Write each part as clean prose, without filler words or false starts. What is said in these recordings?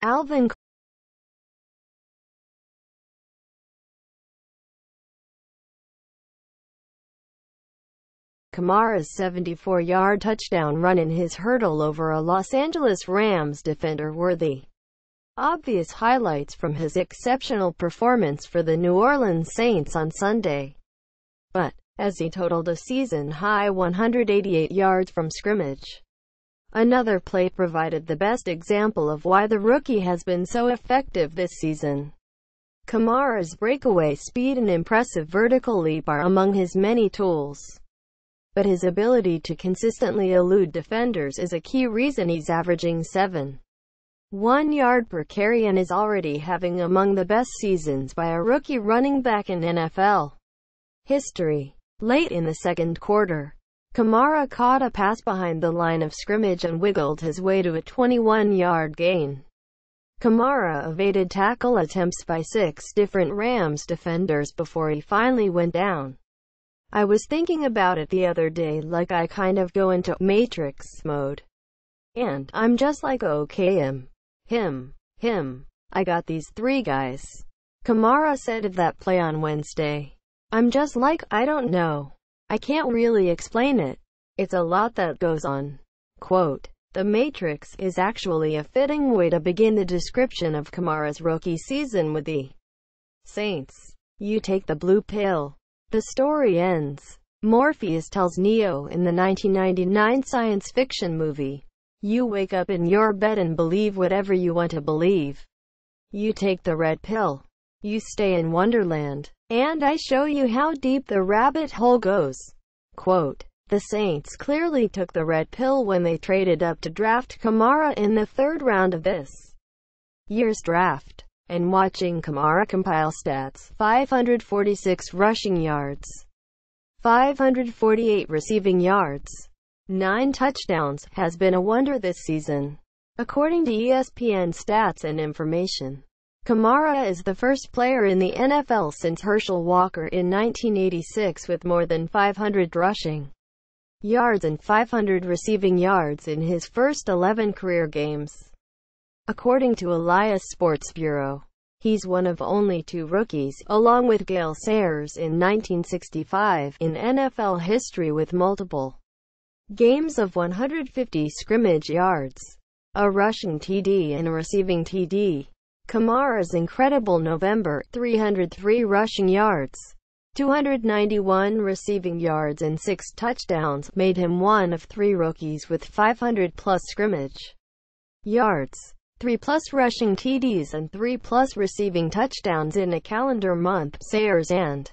Alvin Kamara's 74-yard touchdown run in his hurdle over a Los Angeles Rams defender were the obvious highlights from his exceptional performance for the New Orleans Saints on Sunday. But, as he totaled a season-high 188 yards from scrimmage, another play provided the best example of why the rookie has been so effective this season. Kamara's breakaway speed and impressive vertical leap are among his many tools, but his ability to consistently elude defenders is a key reason he's averaging 7.1 yards per carry and is already having among the best seasons by a rookie running back in NFL history. Late in the second quarter, Kamara caught a pass behind the line of scrimmage and wiggled his way to a 21-yard gain. Kamara evaded tackle attempts by 6 different Rams defenders before he finally went down. I was thinking about it the other day, like I kind of go into Matrix mode. And I'm just like, okay, him. I got these 3 guys. Kamara said of that play on Wednesday. I'm just like, I don't know. I can't really explain it. It's a lot that goes on. Quote, The Matrix is actually a fitting way to begin the description of Kamara's rookie season with the Saints. You take the blue pill. The story ends. Morpheus tells Neo in the 1999 science fiction movie, you wake up in your bed and believe whatever you want to believe. You take the red pill. You stay in Wonderland. And I show you how deep the rabbit hole goes. Quote, The Saints clearly took the red pill when they traded up to draft Kamara in the 3rd round of this year's draft. And watching Kamara compile stats, 546 rushing yards, 548 receiving yards, 9 touchdowns, has been a wonder this season. According to ESPN Stats and Information, Kamara is the first player in the NFL since Herschel Walker in 1986 with more than 500 rushing yards and 500 receiving yards in his first 11 career games. According to Elias Sports Bureau, he's one of only 2 rookies, along with Gale Sayers in 1965, in NFL history with multiple games of 150 scrimmage yards, a rushing TD and a receiving TD. Kamara's incredible November, 303 rushing yards, 291 receiving yards and 6 touchdowns, made him one of 3 rookies with 500-plus scrimmage yards, 3+ rushing TDs and 3+ receiving touchdowns in a calendar month. Sayers and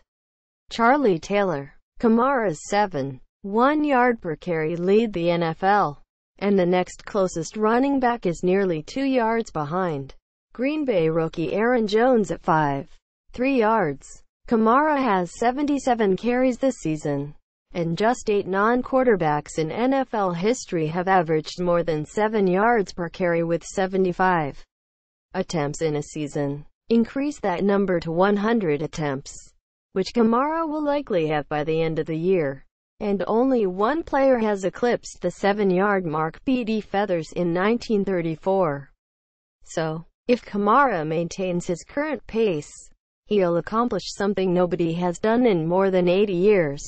Charlie Taylor. Kamara's 7.1 yard per carry lead the NFL, and the next closest running back is nearly 2 yards behind. Green Bay rookie Aaron Jones at 5.3 yards. Kamara has 77 carries this season, and just 8 non-quarterbacks in NFL history have averaged more than 7 yards per carry with 75 attempts in a season. Increase that number to 100 attempts, which Kamara will likely have by the end of the year. And only one player has eclipsed the 7-yard mark, P.D. Feathers, in 1934. So, if Kamara maintains his current pace, he'll accomplish something nobody has done in more than 80 years.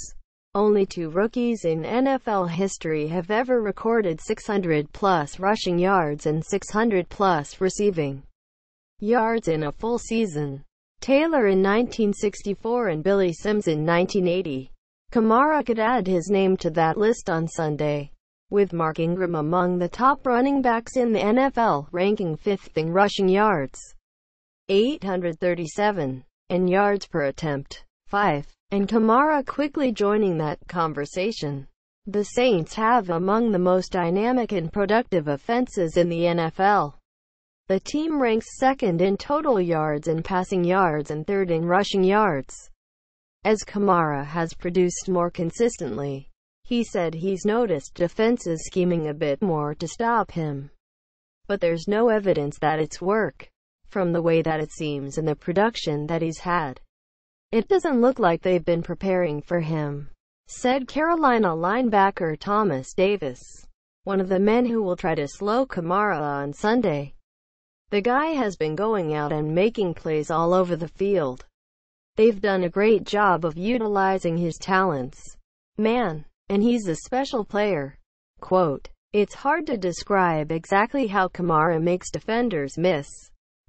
Only 2 rookies in NFL history have ever recorded 600-plus rushing yards and 600-plus receiving yards in a full season. Taylor in 1964 and Billy Sims in 1980. Kamara could add his name to that list on Sunday, with Mark Ingram among the top running backs in the NFL, ranking 5th in rushing yards, 837, and yards per attempt, 5. And Kamara quickly joining that conversation. The Saints have among the most dynamic and productive offenses in the NFL. The team ranks 2nd in total yards and passing yards and 3rd in rushing yards. As Kamara has produced more consistently, he said he's noticed defenses scheming a bit more to stop him. But there's no evidence that it's work. From the way that it seems and the production that he's had, it doesn't look like they've been preparing for him. said Carolina linebacker Thomas Davis, one of the men who will try to slow Kamara on Sunday. The guy has been going out and making plays all over the field. They've done a great job of utilizing his talents. Man, and he's a special player. Quote, "It's hard to describe exactly how Kamara makes defenders miss.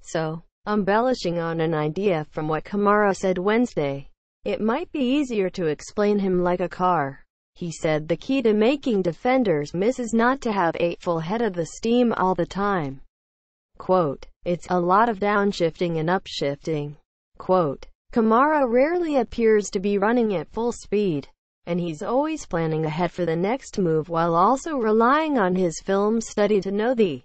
So, embellishing on an idea from what Kamara said Wednesday, it might be easier to explain him like a car. He said the key to making defenders miss is not to have a full head of the steam all the time. Quote, it's a lot of downshifting and upshifting. Quote, Kamara rarely appears to be running at full speed, and he's always planning ahead for the next move while also relying on his film study to know the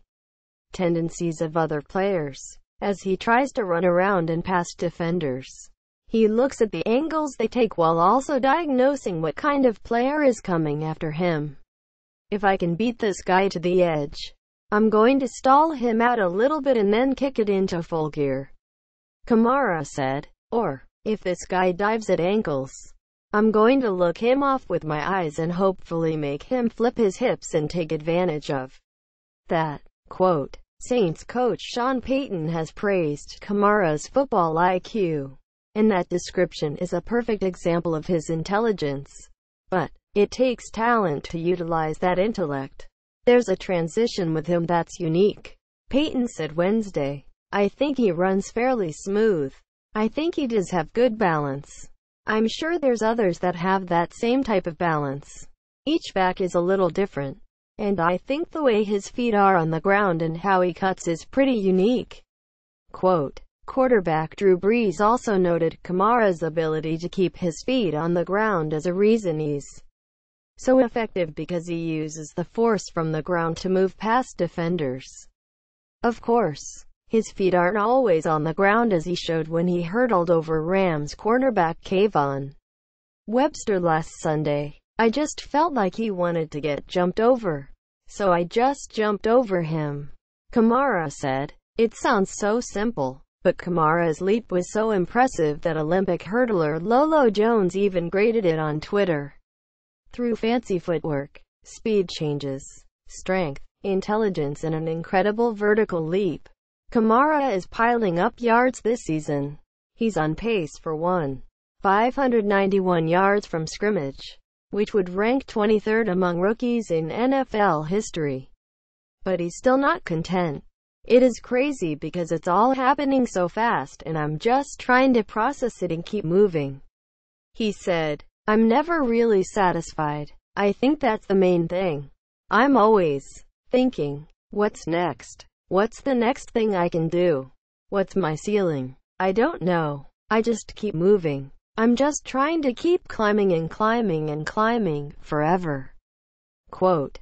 tendencies of other players. As he tries to run around and pass defenders, he looks at the angles they take while also diagnosing what kind of player is coming after him. If I can beat this guy to the edge, I'm going to stall him out a little bit and then kick it into full gear," Kamara said. Or, if this guy dives at ankles, I'm going to look him off with my eyes and hopefully make him flip his hips and take advantage of that. Quote, Saints coach Sean Payton has praised Kamara's football IQ, and that description is a perfect example of his intelligence. But it takes talent to utilize that intellect. There's a transition with him that's unique, Payton said Wednesday. I think he runs fairly smooth. I think he does have good balance. I'm sure there's others that have that same type of balance. Each back is a little different, and I think the way his feet are on the ground and how he cuts is pretty unique. Quote, quarterback Drew Brees also noted Kamara's ability to keep his feet on the ground as a reason he's so effective because he uses the force from the ground to move past defenders. Of course, his feet aren't always on the ground, as he showed when he hurdled over Rams cornerback Kayvon Webster last Sunday. I just felt like he wanted to get jumped over, so I just jumped over him, Kamara said. It sounds so simple, but Kamara's leap was so impressive that Olympic hurdler Lolo Jones even graded it on Twitter. Through fancy footwork, speed changes, strength, intelligence and an incredible vertical leap, Kamara is piling up yards this season. He's on pace for 591 yards from scrimmage, which would rank 23rd among rookies in NFL history. But he's still not content. It is crazy because it's all happening so fast and I'm just trying to process it and keep moving, he said. I'm never really satisfied. I think that's the main thing. I'm always thinking, what's next? What's the next thing I can do? What's my ceiling? I don't know. I just keep moving. I'm just trying to keep climbing and climbing and climbing, forever. Quote,